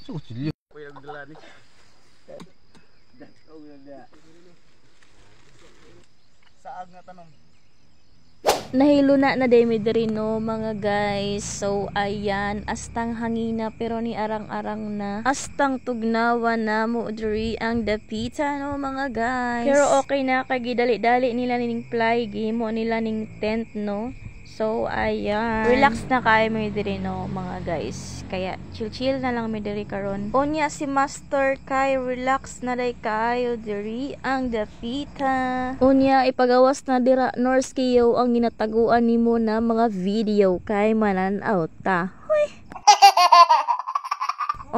Susilyo. Kuya nagdala ni. Saag nga tanong. Nahilo na demi diri no mga guys. So ayan, astang hangina pero ni arang-arang na. Astang tugnawa na mo diri ang dapita no mga guys. Pero okay na kay gidali-dali nila ning fly gimo nila ning tent no. So ayan, relax na kay mi diri no mga guys. Kaya chill na lang mi diri karon. Unya si Master kay relax na day kayo diri ang dapita. Unya ipagawas na dira Norskiyo ang ginataguan nimo na mga video kay manan-aw ta. Hoy.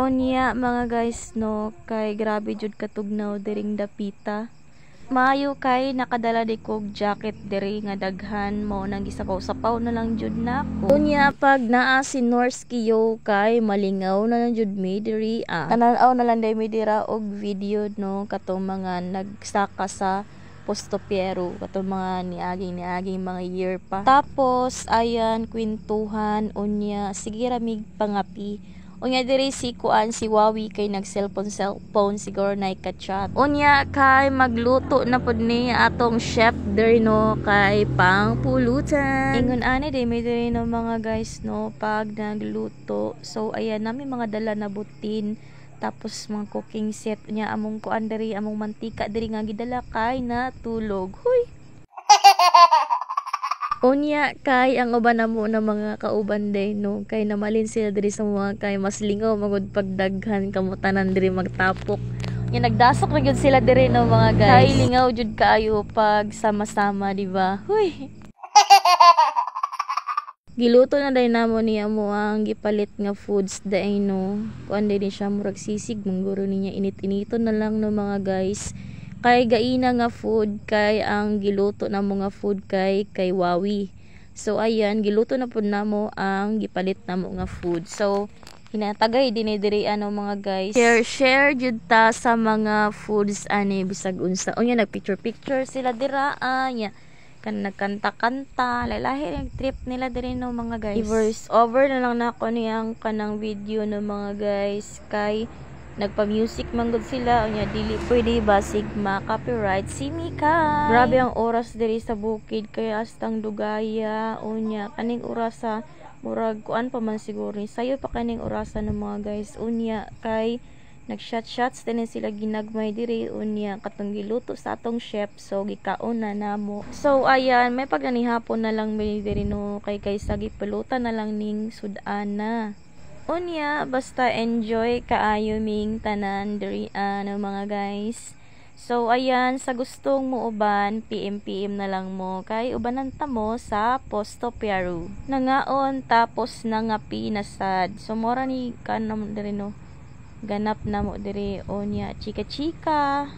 Unya mga guys no, kay grabe jud katugnaw diring dapita. Maayo kay nakadala di kog jacket diri nga daghan mo nang gisapaw-sapaw na lang jud nako. Unya pag naa si Norskiyo kay malingaw na lang jud mi diri Kananaw na lang day mi dira og video no katong mga nagsaka sa Posto Piero katong mga niaging mga year pa. Tapos ayan kwentuhan unya sige ra mig pangapi. Unya diri si kuan si Wawi kay nag cellphone siguro na ka-chat. Unya kay magluto na pud ni atong chef diri no kay pangpulutan. Ingon ani day may diri no mga guys no pag nagluto. So ayan nami mga dala na butin tapos mga cooking set nya among kuan diri among mantika diri nga gidala kay natulog. Huy. Unya kay ang uban namo na mga kauban day no kay namalin sila diri sa mga kay mas lingaw magud pagdaghan kamutanan diri magtapok. Nya nagdasok na gyud sila diri no mga guys. Kay lingaw jud kaayo pag sama-sama di ba? Huy. Giluto na day namo niya mo ang gipalit nga foods day no. Kuan day ni siya murag sisig mangguro niya init-inito na lang no mga guys. Kay gaina nga food kay ang giluto na mga food kay Wawi. So ayan giluto na pud namo ang gipalit namo nga food. So hinatagay dinhi diri ano mga guys. Share jud ta sa mga foods ani bisag unsa. Unya nagpicture sila dira nya. Kan nagkanta-kanta, lahi ang trip nila diri no mga guys. I-verse over na lang nako niyang kanang video no mga guys kay nagpa-music manggod sila unya dili pwede basig ma-copyright si Mika. Grabe ang oras diri sa bukid kay astang dugaya unya kaning orasa murag kuan pa man siguro ni sayo pa kaning orasa ng mga guys unya kay nag-shots din sila ginagmay diri unya katong giluto sa atong chef so gikaon na namo. So ayan may paganihapon na lang mi diri no kay sa gipelutan na lang ning sud-ana. Unya basta enjoy kaayo ming tanan diri ano mga guys. So ayan sa gustong mo uban PM na lang mo kay ubanan ta mo sa Posto Piero. Nangaon tapos nangapi na sad. So mora ni kanam diri no. Ganap na mo diri unya chika-chika.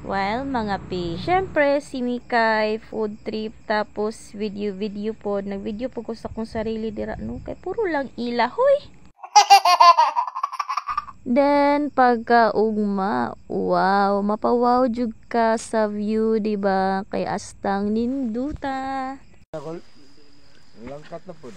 While mangapi. Syempre si Mikay food trip tapos video pod nag-video po ko sa kong sarili dira no kay puro lang ila hoy. Then pagkaugma, wow, mapawaw jud ka sa view, di ba? Kay astang ninduta. Langkat na po.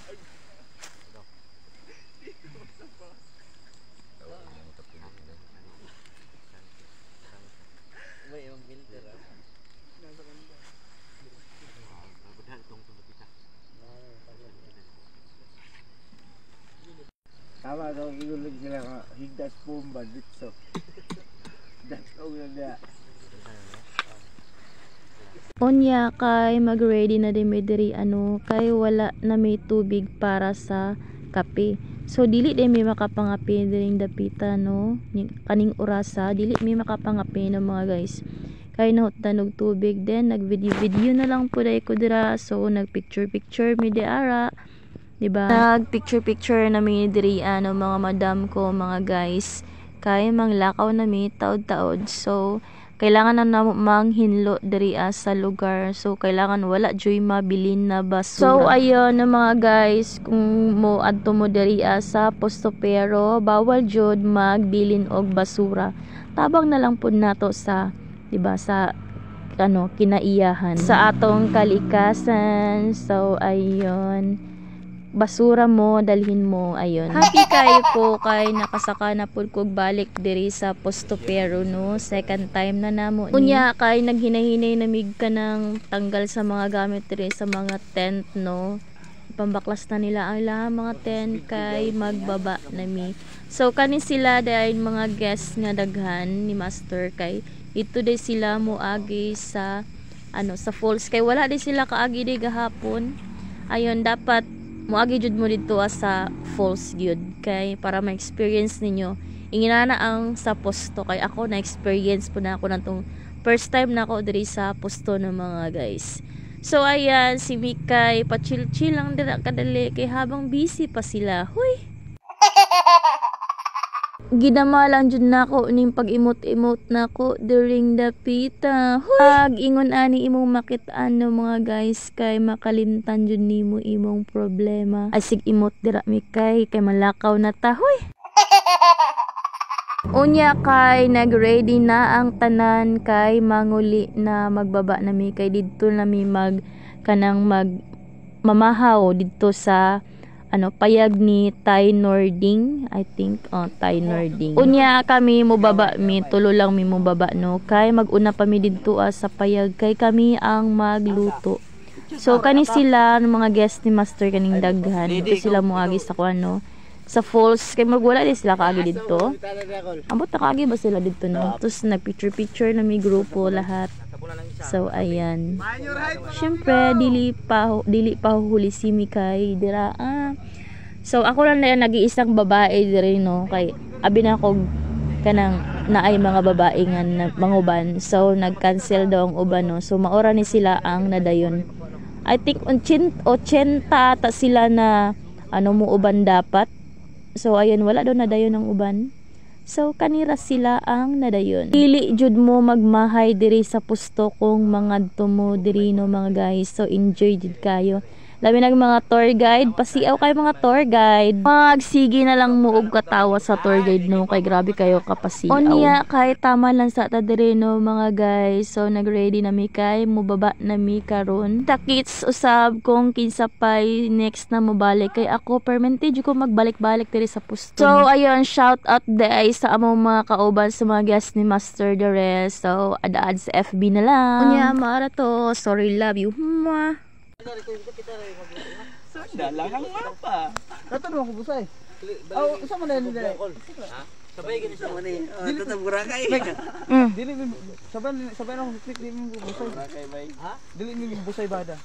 Tama daw iulit sila nga higdas pumba dito. That's all na. Unya kay mag-ready na din may diri ano kay wala na may tubig para sa kape. So dili din may makapangapi diring dapita no. Kaning orasa dili may makapangapi no mga guys. Kay nahutdanog tubig then nag-video na lang po dai ko dira so nag-picture mi di ara. Diba? Nag-picture na mi diri ano mga madam ko mga guys kay manglakaw na mi taod-taod so kailangan na manghinlo diri sa lugar so kailangan wala joy mabilin na basura. So ayun na mga guys kung mo adto mo diri sa Posto Piero bawal jud magbilin og basura tabang na lang pud nato sa diba sa ano kinaiyahan sa atong kalikasan. So ayun basura mo dalhin mo. Ayun, happy kayo ko kay nakasaka na pud kog balik diri sa Posto Pero no, second time na namo ni. Unya kay naghinahinay namig ka ng tanggal sa mga gamit diri sa mga tent no, pambaklas na nila ang ilang mga tent kay magbaba nami. So kani sila dahil mga guests nga daghan ni Master kay ito day sila moagi sa sa falls kay wala di sila kaagi di gahapon. Ayun, dapat moagi jud mo dito sa falls gyud kay para ma-experience ninyo inginana ang sa Posto kay ako na experience po na ako natong first time na ako diri sa Posto ng mga guys. So ayan, si Mikay pa-chill-chill lang dira kadali kay habang busy pa sila. Huy. Gidama lang jud nako ning pag-imot-imot nako during the pita. Pag ingon ani imong makit-an no mga guys kay makalimtan jud nimo imong problema. Asig imot dira Mikay kay malakaw na ta. Hoy. Unya kay nagready na ang tanan kay manguli na magbaba na mi kay didto na mi mamahaw didto sa payag ni Thai Nording, I think, Thai Nording. Unya kami mubaba mi, tulo lang mi mubaba no, kay maguna pa mi didto sa payag kay kami ang magluto. So kani sila ng mga guest ni Master kaning daghan, dito sila moagi sa kuano, sa falls kay magwala di sila kaagi didto. Ambot na kaagi ba sila didto no? Tapos nagpicture na mi grupo lahat. So ayan. Syempre dili pa huli si Mikay dira. So ako lang na nag-iisang babae diri no kay abi na ko kanang naay mga babae nga manguban. So nag-cancel daw ang uban no. So maora ni sila ang nadayon. I think 80 ata sila na muuban dapat. So ayun, wala daw nadayon ang uban. So kanira sila ang nadayon. Dili jud mo magmahay diri sa Posto kung mga tumo diri no mga guys. So enjoy jud kayo. Labi nag mga tour guide, pasiaw kayo mga tour guide. Magsige na lang mo og katawa sa tour guide no kay grabe kayo kapasiaw. Unya kay tama lang sa ta diri no mga guys. So nagready na mi kay mubaba na mi karon. Takits usab kung kinsa pay next na mobalik kay ako permanente jud ko magbalik-balik diri sa Posto. So ayun, shout out day sa among mga kauban sa mga guests ni Master Dores. So ad sa FB na lang. Unya mara to, sorry love you. Dalang ang mapa. Tatanong ko busay. Oh, isa man din dili. Sabay gani sa mani. Tatang burakay. Dili sabay ako click dili mo busay. Burakay bay. Ha? Dili mo busay bada.